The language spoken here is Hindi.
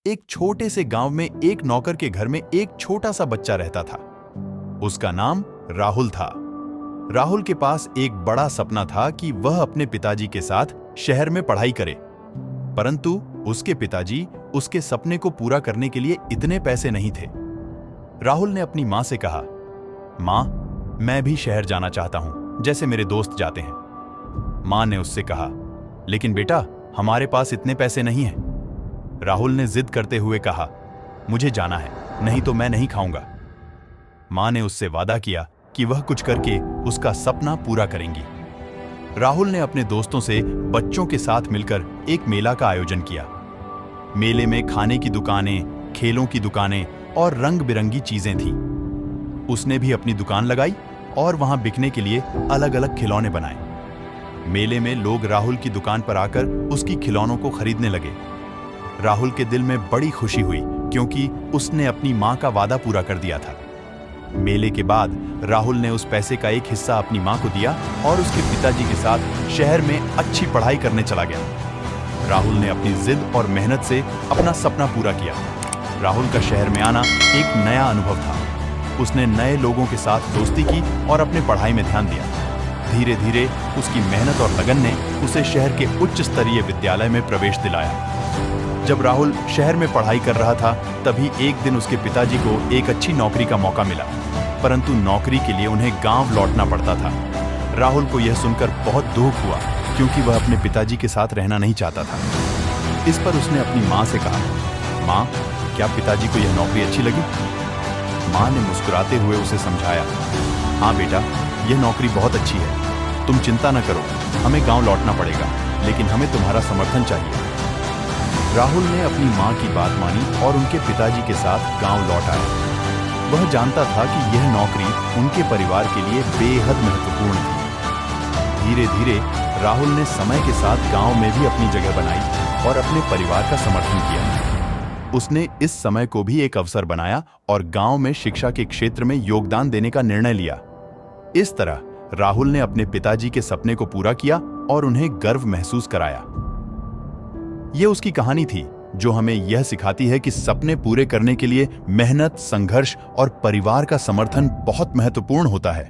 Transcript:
एक छोटे से गांव में एक नौकर के घर में एक छोटा सा बच्चा रहता था। उसका नाम राहुल था। राहुल के पास एक बड़ा सपना था कि वह अपने पिताजी के साथ शहर में पढ़ाई करे, परंतु उसके पिताजी उसके सपने को पूरा करने के लिए इतने पैसे नहीं थे। राहुल ने अपनी मां से कहा, मां, मैं भी शहर जाना चाहता हूं, जैसे मेरे दोस्त जाते हैं। मां ने उससे कहा, लेकिन बेटा, हमारे पास इतने पैसे नहीं हैं। राहुल ने जिद करते हुए कहा, मुझे जाना है, नहीं तो मैं नहीं खाऊंगा। मां ने उससे वादा किया कि वह कुछ करके उसका सपना पूरा करेंगी। राहुल ने अपने दोस्तों से बच्चों के साथ मिलकर एक मेला का आयोजन किया। मेले में खाने की दुकानें, खेलों की दुकानें और रंग बिरंगी चीजें थीं। उसने भी अपनी दुकान लगाई और वहां बिकने के लिए अलग अलग खिलौने बनाए। मेले में लोग राहुल की दुकान पर आकर उसकी खिलौनों को खरीदने लगे। राहुल के दिल में बड़ी खुशी हुई क्योंकि उसने अपनी मां का वादा पूरा कर दिया था। मेले के बाद राहुल ने उस पैसे का एक हिस्सा अपनी मां को दिया और उसके पिताजी के साथ शहर में अच्छी पढ़ाई करने चला गया। राहुल ने अपनी जिद और मेहनत से अपना सपना पूरा किया। राहुल का शहर में आना एक नया अनुभव था। उसने नए लोगों के साथ दोस्ती की और अपने पढ़ाई में ध्यान दिया। धीरे धीरे उसकी मेहनत और लगन ने उसे शहर के उच्च स्तरीय विद्यालय में प्रवेश दिलाया। जब राहुल शहर में पढ़ाई कर रहा था, तभी एक दिन उसके पिताजी को एक अच्छी नौकरी का मौका मिला, परंतु नौकरी के लिए उन्हें गांव लौटना पड़ता था। राहुल को यह सुनकर बहुत दुख हुआ क्योंकि वह अपने पिताजी के साथ रहना नहीं चाहता था। इस पर उसने अपनी मां से कहा, मां, क्या पिताजी को यह नौकरी अच्छी लगी? मां ने मुस्कुराते हुए उसे समझाया, हाँ बेटा, यह नौकरी बहुत अच्छी है, तुम चिंता न करो, हमें गांव लौटना पड़ेगा, लेकिन हमें तुम्हारा समर्थन चाहिए। राहुल ने अपनी मां की बात मानी और उनके पिताजी के साथ गांव लौट आया। वह जानता था कि यह नौकरी उनके परिवार के लिए बेहद महत्वपूर्ण थी। धीरे धीरे राहुल ने समय के साथ गांव में भी अपनी जगह बनाई और अपने परिवार का समर्थन किया। उसने इस समय को भी एक अवसर बनाया और गांव में शिक्षा के क्षेत्र में योगदान देने का निर्णय लिया। इस तरह राहुल ने अपने पिताजी के सपने को पूरा किया और उन्हें गर्व महसूस कराया। यह उसकी कहानी थी जो हमें यह सिखाती है कि सपने पूरे करने के लिए मेहनत, संघर्ष और परिवार का समर्थन बहुत महत्वपूर्ण होता है।